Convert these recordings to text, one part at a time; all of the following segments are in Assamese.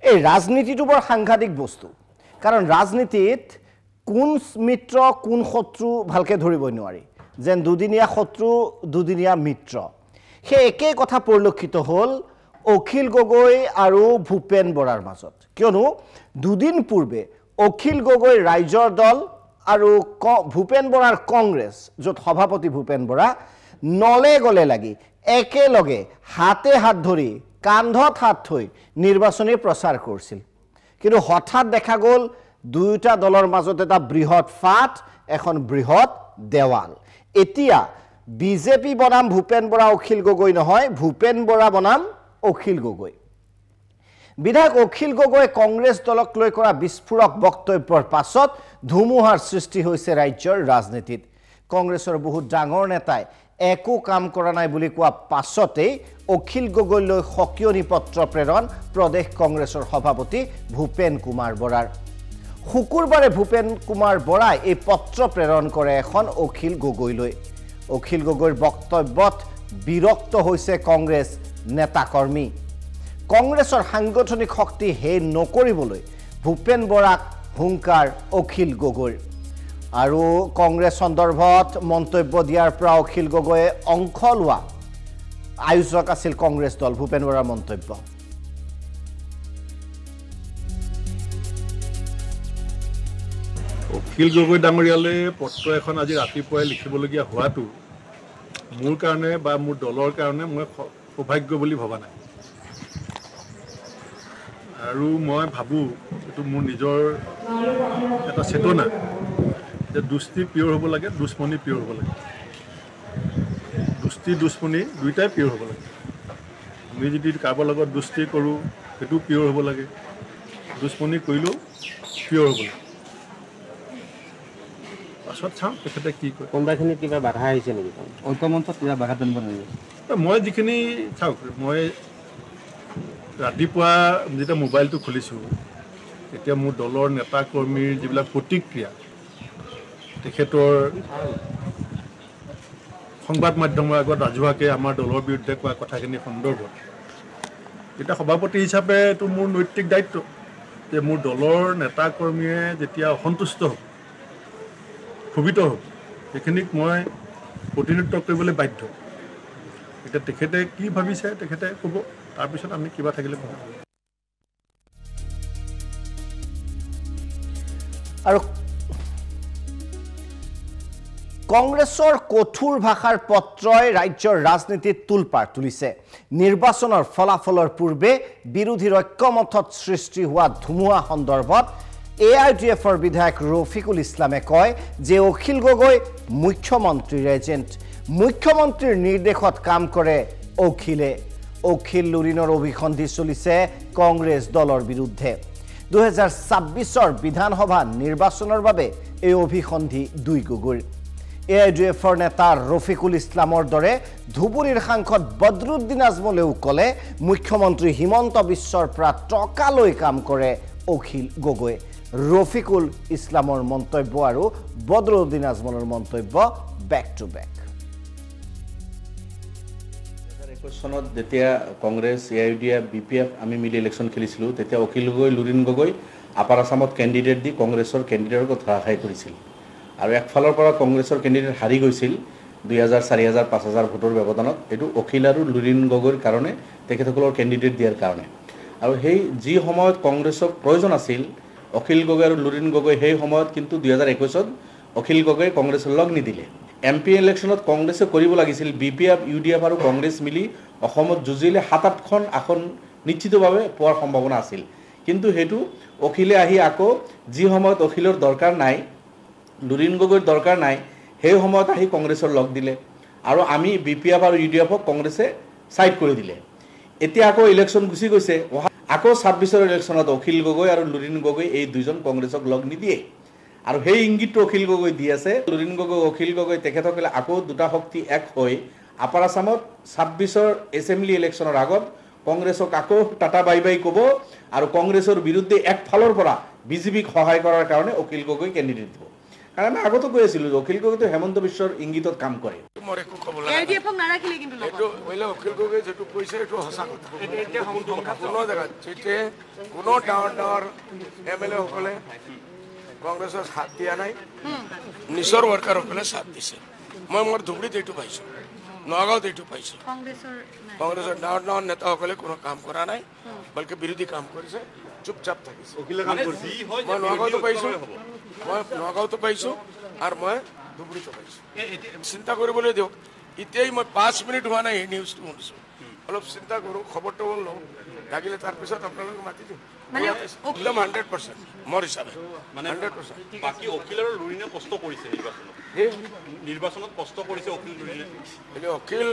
এই ৰাজনীতিটো বৰ সাংঘাতিক বস্তু কাৰণ ৰাজনীতিত কোন মিত্ৰ কোন শত্ৰু ভালকে ধৰিব নোৱাৰি যেন দুদিনীয়া শত্ৰু দুদিনীয়া মিত্ৰ সেই একে কথা পৰিলক্ষিত হ'ল অখিল গগৈ আৰু ভূপেন বৰাৰ মাজত কিয়নো দুদিন পূৰ্বে অখিল গগৈ ৰাইজৰ দল আৰু ভূপেন বৰাৰ কংগ্ৰেছ য'ত সভাপতি ভূপেন বৰা নলে গলে লাগি একেলগে হাতে হাত ধৰি কান্ধত হাত থৈ নিৰ্বাচনী প্ৰচাৰ কৰিছিল কিন্তু হঠাৎ দেখা গ'ল দুয়োটা দলৰ মাজত এটা বৃহৎ ফাট এখন বৃহৎ দেৱাল এতিয়া বিজেপি বনাম ভূপেন বৰা অখিল গগৈ নহয় ভূপেন বৰা বনাম অখিল গগৈ বিধায়ক অখিল গগৈ কংগ্ৰেছ দলক লৈ কৰা বিস্ফোৰক বক্তব্যৰ পাছত ধুমুহাৰ সৃষ্টি হৈছে ৰাজ্যৰ ৰাজনীতিত কংগ্ৰেছৰ বহুত ডাঙৰ নেতাই একো কাম কৰা নাই বুলি কোৱা পাছতেই অখিল গগৈলৈ সকিয়নি পত্ৰ প্ৰেৰণ প্ৰদেশ কংগ্ৰেছৰ সভাপতি ভূপেন কুমাৰ বৰাৰ শুকুৰবাৰে ভূপেন কুমাৰ বৰাই এই পত্ৰ প্ৰেৰণ কৰে এখন অখিল গগৈলৈ অখিল গগৈৰ বক্তব্যত বিৰক্ত হৈছে কংগ্ৰেছ নেতাকৰ্মী কংগ্ৰেছৰ সাংগঠনিক শক্তি হে নকৰিবলৈ ভূপেন বৰাক হুংকাৰ অখিল গগৈৰ আৰু কংগ্ৰেছ সন্দৰ্ভত মন্তব্য দিয়াৰ পৰা অখিল গগৈয়ে অংশ লোৱা আয়োজক আছিল কংগ্ৰেছ দল ভূপেন বৰাৰ মন্তব্য অখিল গগৈ ডাঙৰীয়ালৈ পত্ৰ এখন আজি ৰাতিপুৱাই লিখিবলগীয়া হোৱাটো মোৰ কাৰণে বা মোৰ দলৰ কাৰণে মই সৌভাগ্য বুলি ভবা নাই আৰু মই ভাবোঁ এইটো মোৰ নিজৰ এটা চেতনা যে দুষ্টি পিয়ৰ হ'ব লাগে দুশ্মনী পিয়ৰ হ'ব লাগে দুষ্টি দুশ্মনী দুয়োটাই পিয়ৰ হ'ব লাগে আমি যদি কাৰোবাৰ লগত দুষ্টি কৰোঁ সেইটো পিয়ৰ হ'ব লাগে দুশ্মনী কৰিলেও পিয়ৰ হ'ব লাগে পাছত চাওঁ তেখেতে কি কয় কোনোবাখিনিত কিবা বাধা আহিছে নেকি ঐক্যমঞ্চত কিবা বাধা জানিব নেকি মই যিখিনি চাওক মই ৰাতিপুৱা যেতিয়া মোবাইলটো খুলিছোঁ তেতিয়া মোৰ দলৰ নেতা কৰ্মীৰ যিবিলাক প্ৰতিক্ৰিয়া তেখেতৰ সংবাদ মাধ্যমৰ আগত ৰাজহুৱাকৈ আমাৰ দলৰ বিৰুদ্ধে কোৱা কথাখিনি সন্দৰ্ভত এতিয়া সভাপতি হিচাপে এইটো মোৰ নৈতিক দায়িত্ব যে মোৰ দলৰ নেতা কৰ্মীয়ে যেতিয়া অসন্তুষ্ট হ'ব ক্ষোভিত হ'ব সেইখিনিক মই প্ৰতিনিধিত্ব কৰিবলৈ বাধ্য এতিয়া তেখেতে কি ভাবিছে তেখেতে ক'ব তাৰপিছত আমি কিবা থাকিলে ক'ব আৰু কংগ্ৰেছৰ কঠোৰ ভাষাৰ পত্ৰই ৰাজ্যৰ ৰাজনীতিত তুলপাৰ তুলিছে নিৰ্বাচনৰ ফলাফলৰ পূৰ্বে বিৰোধীৰ ঐক্যমতত সৃষ্টি হোৱা ধুমুহা সন্দৰ্ভত AIDFৰ বিধায়ক ৰফিকুল ইছলামে কয় যে অখিল গগৈ মুখ্যমন্ত্ৰীৰ এজেণ্ট মুখ্যমন্ত্ৰীৰ নিৰ্দেশত কাম কৰে অখিল লুৰিনৰ অভিসন্ধি চলিছে কংগ্ৰেছ দলৰ বিৰুদ্ধে 2026ৰ বিধানসভা নিৰ্বাচনৰ বাবে এই অভিসন্ধি দুই গগৈৰ AIDFৰ নেতা ৰফিকুল ইছলামৰ দৰে ধুবুৰীৰ সাংসদ বদৰুদ্দিন আজমলেও ক'লে মুখ্যমন্ত্ৰী হিমন্ত বিশ্বৰ পৰা টকা লৈ কাম কৰে অখিল গগৈ ৰফিকুল ইছলামৰ মন্তব্য আৰু বদৰুদ্দিন আজমলৰ মন্তব্য বেক টু বেক 2021 চনত যেতিয়া কংগ্ৰেছ AIDF BPF আমি মিলি ইলেকশ্যন খেলিছিলোঁ তেতিয়া অখিল গগৈ লুৰিন গগৈ আপাৰ আসামত কেণ্ডিডেট দি কংগ্ৰেছৰ কেণ্ডিডেটক ধৰাশায়ী কৰিছিল আৰু একফালৰ পৰা কংগ্ৰেছৰ কেণ্ডিডেট হাৰি গৈছিল 2000 4000 5000 ভোটৰ ব্যৱধানত এইটো অখিল আৰু লুৰিন গগৈৰ কাৰণে তেখেতসকলৰ কেণ্ডিডেট দিয়াৰ কাৰণে আৰু সেই যি সময়ত কংগ্ৰেছক প্ৰয়োজন আছিল অখিল গগৈ আৰু লুৰিন গগৈ সেই সময়ত কিন্তু 2021ত অখিল গগৈ কংগ্ৰেছৰ লগ নিদিলে MP ইলেকশ্যনত কংগ্ৰেছে কৰিব লাগিছিল BPF UDF আৰু কংগ্ৰেছ মিলি অসমত যুঁজিলে 7-8খন আসন নিশ্চিতভাৱে পোৱাৰ সম্ভাৱনা আছিল কিন্তু হেতু অখিলে আহি আকৌ যি সময়ত অখিলৰ দৰকাৰ নাই লুৰিন গগৈৰ দৰকাৰ নাই সেই সময়ত আহি কংগ্ৰেছৰ লগ দিলে আৰু আমি BPF আৰু UDFক কংগ্ৰেছে সাইড কৰি দিলে এতিয়া আকৌ ইলেকশ্যন গুছি গৈছে আকৌ 26ৰ ইলেকশ্যনত অখিল গগৈ আৰু লুৰিন গগৈ এই দুইজন কংগ্ৰেছক লগ নিদিয়ে আৰু সেই ইংগিতটো অখিল গগৈ দি আছে লুৰিন গগৈ অখিল গগৈ তেখেতসকলে আকৌ দুটা শক্তি এক হৈ আপাৰ আসামত 26ৰ এছেম্বলি ইলেকশ্যনৰ আগত কংগ্ৰেছক আকৌ টাটা বাই বাই ক'ব আৰু কংগ্ৰেছৰ বিৰুদ্ধে একফালৰ পৰা বিজেপিক সহায় কৰাৰ কাৰণে অখিল গগৈ কেণ্ডিডেট দিব কাৰণ আমি আগতো কৈ আছিলোঁ যে অখিল গগৈতো হেমন্ত বিশ্বৰ ইংগিতত কাম কৰে। মোৰ একো ক'ব লগা এইটো হ'লে অখিল গগৈ যিটো কৈছে এইটো সঁচা কথা। কোনো জেগাত যেতিয়া কোনো ডাঙৰ MLA সকলে কংগ্ৰেছৰ সাথ দিয়া নাই, নিজৰ ৱৰ্কাৰসকলে সাথ দিছে। মই মোৰ ধুবুৰীত এইটো পাইছোঁ, নগাঁৱত এইটো পাইছোঁ। কংগ্ৰেছৰ ডাঙৰ নেতাসকলে কোনো কাম কৰা নাই, বলকে বিৰোধী কাম কৰিছে, চুপচাপ থাকিছে। মই নগাঁৱতো পাইছোঁ আৰু মই ধুবুৰীতো পাইছোঁ। চিন্তা কৰিবলৈ দিয়ক। এতিয়াই মই 5 মিনিট হোৱা নাই এই নিউজটো শুনিছোঁ। অলপ চিন্তা কৰোঁ, খবৰটো লওঁ, লাগিলে তাৰপিছত আপোনালোকক মাতি দিম। একদম 100% মোৰ হিচাপে 100%। বাকী অখিল আৰু লুৰিণে কষ্ট কৰিছে নিৰ্বাচনত কষ্ট কৰিছে অখিল লুৰিণে। অখিল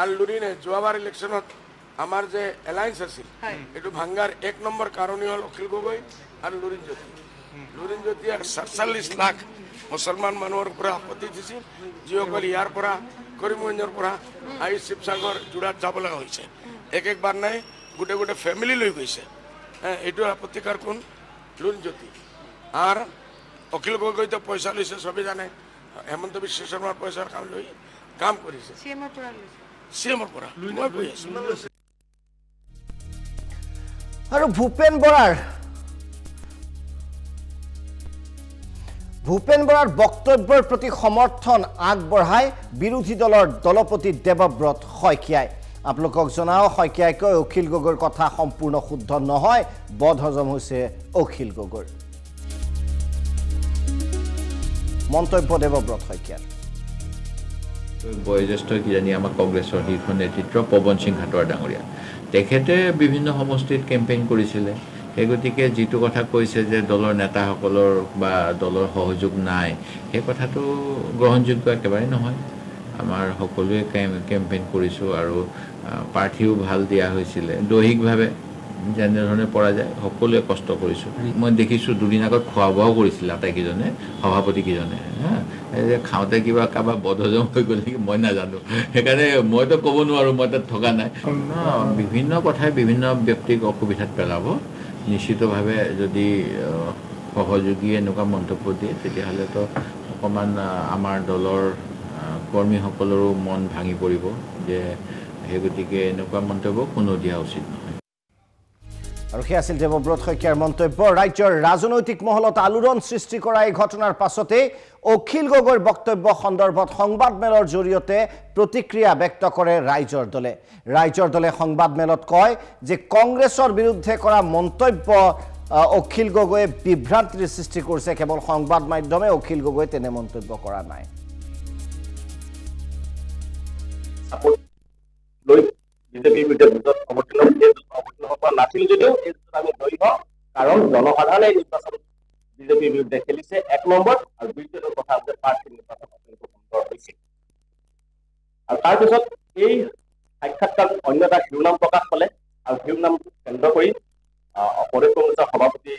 আৰু লুৰিণে যোৱাবাৰ ইলেকশ্যনত আমাৰ যে এলায়েন্স আছিল এইটো ভাঙাৰ 1 নম্বৰ কাৰণেই হ'ল অখিল গগৈ আৰু লুৰিণ জ্যোতি। লুৰিণ জ্যোতিয়ে 47 লাখ মুছলমান মানুহৰ পৰা আপত্তি দিছিল, যিসকল ইয়াৰ পৰা কৰিমগঞ্জৰ পৰা আহি শিৱসাগৰ যোৰহাট যাব লগা হৈছে। একবাৰ নাই, গোটেই ফেমিলি লৈ গৈছে। এইটোৰ আপত্তিকাৰ কোন? লুৰিণ জ্যোতি। আৰু অখিল গগৈতো পইচা লৈছে, চবেই জানে। হেমন্ত বিশ্ব শৰ্মাৰ পইচাৰ কাম লৈ কাম কৰিছে CM-ৰ পৰা। মই কৈ আছোঁ। আৰু ভূপেন বৰাৰ বক্তব্যৰ প্ৰতি সমৰ্থন আগবঢ়াই বিৰোধী দলৰ দলপতি দেৱব্ৰত শইকীয়াই। আপোনালোকক জনাওঁ, শইকীয়াই কয় অখিল গগৈৰ কথা সম্পূৰ্ণ শুদ্ধ নহয়, বদহজম হৈছে অখিল গগৈৰ। মন্তব্য দেৱব্ৰত শইকীয়াৰ। বয়োজ্যেষ্ঠ কিজানি আমাৰ কংগ্ৰেছৰ শীৰ্ষ নেতৃত্ব পৱন সিং হাটোৱাৰ ডাঙৰীয়া, তেখেতে বিভিন্ন সমষ্টিত কেম্পেইন কৰিছিলে। সেই গতিকে যিটো কথা কৈছে যে দলৰ নেতাসকলৰ বা দলৰ সহযোগ নাই, সেই কথাটো গ্ৰহণযোগ্য একেবাৰে নহয়। আমাৰ সকলোৱে কেম্পেইন কৰিছোঁ আৰু প্ৰাৰ্থীও ভাল দিয়া হৈছিলে। দৈহিকভাৱে যেনেধৰণে পৰা যায় সকলোৱে কষ্ট কৰিছোঁ। মই দেখিছোঁ দুদিন আগত খোৱা বোৱাও কৰিছিলে আটাইকেইজনে, সভাপতিকেইজনে। যে খাওঁতে কিবা কাৰোবাৰ বদহজম হৈ গ'ল নেকি মই নাজানো, সেইকাৰণে মইতো ক'ব নোৱাৰোঁ, মই তাত থকা নাই। বিভিন্ন কথাই বিভিন্ন ব্যক্তিক অসুবিধাত পেলাব। নিশ্চিতভাৱে যদি সহযোগীয়ে এনেকুৱা মন্তব্য দিয়ে তেতিয়াহ'লেতো অকণমান আমাৰ দলৰ কৰ্মীসকলৰো মন ভাঙি পৰিব, যে সেই গতিকে এনেকুৱা মন্তব্য কোনো দিয়া উচিত নহয়। আৰু সেই আছিল দেৱব্ৰত শইকীয়াৰ মন্তব্য। ৰাজ্যৰ ৰাজনৈতিক মহলত আলোড়ন সৃষ্টি কৰা এই ঘটনাৰ পাছতেই অখিল গগৈৰ বক্তব্য সন্দৰ্ভত সংবাদমেলৰ জৰিয়তে প্ৰতিক্ৰিয়া ব্যক্ত কৰে ৰাইজৰ দলে সংবাদমেলত কয় যে কংগ্ৰেছৰ বিৰুদ্ধে কৰা মন্তব্য অখিল গগৈয়ে বিভ্ৰান্তিৰ সৃষ্টি কৰিছে। কেৱল সংবাদ মাধ্যমে অখিল গগৈয়ে তেনে মন্তব্য কৰা নাই। নাছিল যদিও আমি ধৰি লওঁ, কাৰণ জনসাধাৰণে নিৰ্বাচন বিজেপিৰ বিৰুদ্ধে খেলিছে 1 নম্বৰ, আৰু বিজেপিৰ কথা হৈছে প্ৰাৰ্থী নিৰ্বাচন সুন্দৰ হৈছে। আৰু তাৰপিছত এই সাক্ষাৎকাৰ অন্য এটা শিৰোনাম প্ৰকাশ পালে, আৰু শিৰোনামটো কেন্দ্ৰ কৰি প্ৰদেশ কংগ্ৰেছৰ সভাপতি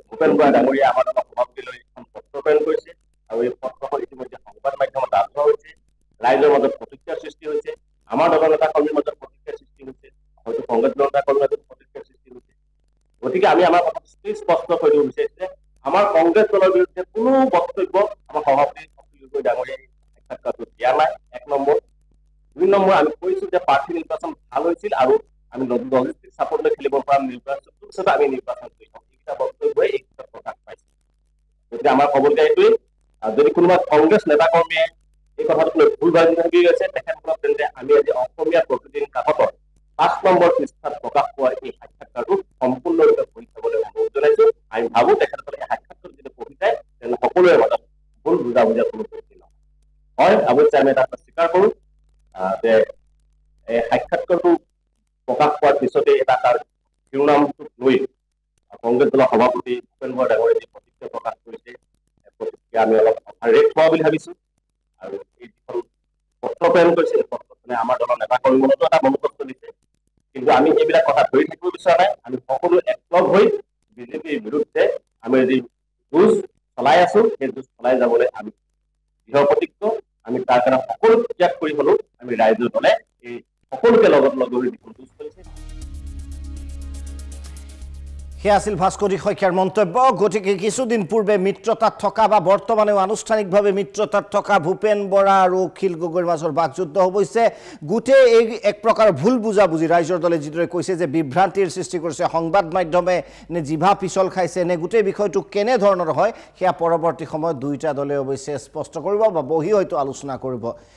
ভূপেন বৰা ডাঙৰীয়াই আমাৰ দলৰ সভাপতিলৈ এখন পত্ৰ প্ৰেৰণ কৰিছে, আৰু এই পত্ৰখন ইতিমধ্যে সংবাদ মাধ্যমত আলোচনা হৈছে, ৰাইজৰ মাজত প্ৰতিক্ৰিয়াৰ সৃষ্টি হৈছে, আমাৰ দলৰ নেতা কৰ্মীৰ মাজত প্ৰতিক্ৰিয়াৰ সৃষ্টি হৈছে, হয়তো কংগ্ৰেছ দলৰ নেতা কৰ্মীৰ মাজত প্ৰতিক্ৰিয়াৰ সৃষ্টি হৈছে। গতিকে আমি আমাৰ কথা স্পষ্ট কৰি দিব বিচাৰিছে, আমাৰ কংগ্ৰেছ দলৰ বিৰুদ্ধে কোনো বক্তব্য আমাৰ সভাপতি অখিল গগৈ ডাঙৰীয়াই সাক্ষাৎকাৰটো দিয়া নাই। 1 নম্বৰ। 2 নম্বৰ, আমি কৈছোঁ যে প্ৰাৰ্থী নিৰ্বাচন ভাল হৈছিল আৰু আমি লজিষ্টিক চাপৰ্ট লৈ খেলিব পৰা নিৰ্বাচনটো পিছতে আমি নিৰ্বাচন কৰি থাকোঁ। এইকেইটা বক্তব্যই এই ক্ষেত্ৰত প্ৰকাশ পাইছে। গতিকে আমাৰ ক'বলগীয়া এইটোৱেই, যদি কোনোবা কংগ্ৰেছ নেতা কৰ্মীয়ে এই কথাটোক লৈ ভুল ভাবি গৈছে, তেখেতসকলক তেন্তে আমি আজি অসমীয়া প্ৰতিদিন কাকতৰ 5 নম্বৰ পৃষ্ঠাত প্ৰকাশ পোৱা এই সাক্ষাৎকাৰটো সম্পূৰ্ণৰূপে পঢ়ি চাবলৈ অনুৰোধ জনাইছোঁ। আমি ভাবোঁ তেখেতসকলে এই সাক্ষাৎকাৰ যদি পঢ়ি যায় তেন্তে সকলোৰে মাজত ভুল বুজাবুজিৰ কোনো সৃষ্টি নহয়। হয়, অৱশ্যে আমি এটা স্বীকাৰ কৰোঁ যে এই সাক্ষাৎকাৰটো প্ৰকাশ পোৱাৰ পিছতে এটা তাৰ শিৰোনামটোক লৈ কংগ্ৰেছ দলৰ সভাপতি ভূপেন বৰা ডাঙৰীয়াই যি প্ৰতিক্ৰিয়া প্ৰকাশ কৰিছে, প্ৰতিক্ৰিয়া আমি অলপ ৰেট হোৱা বুলি ভাবিছোঁ। আৰু এই যিখন পত্ৰ প্ৰেৰণ কৰিছে, এই পত্ৰখনে আমাৰ দলৰ নেতা কৰ্মীসকলতো এটা মনোকষ্ট দিছে। কিন্তু আমি এইবিলাক কথা ধৰি থাকিব বিচৰা নাই। আমি সকলো একলগ হৈ বিজেপিৰ বিৰুদ্ধে আমি যি যুঁজ চলাই আছোঁ, সেই যুঁজ চলাই যাবলৈ আমি দৃঢ় প্ৰতিজ্ঞ। আমি তাৰ কাৰণে সকলো ত্যাগ কৰি হ'লেও আমি ৰাইজৰ দলে এই সকলোকে লগত লগ ধৰি যিখন যুঁজ চলিছে। সেয়া আছিল ভাস্কৰী শইকীয়াৰ মন্তব্য গতিকে কিছুদিন পূৰ্বে মিত্ৰতাত থকা বা বৰ্তমানেও আনুষ্ঠানিকভাৱে মিত্ৰতাত থকা ভূপেন বৰা আৰু অখিল গগৈৰ মাজৰ বাকযুদ্ধ হৈছে গোটেই এই এক প্ৰকাৰ ভুল বুজাবুজি ৰাইজৰ দলে যিদৰে কৈছে যে বিভ্ৰান্তিৰ সৃষ্টি কৰিছে সংবাদ মাধ্যমে নে জিভা পিছল খাইছে নে গোটেই বিষয়টো কেনে ধৰণৰ হয় সেয়া পৰৱৰ্তী সময়ত দুয়োটা দলে অৱশ্যে স্পষ্ট কৰিব বা বহি হয়তো আলোচনা কৰিব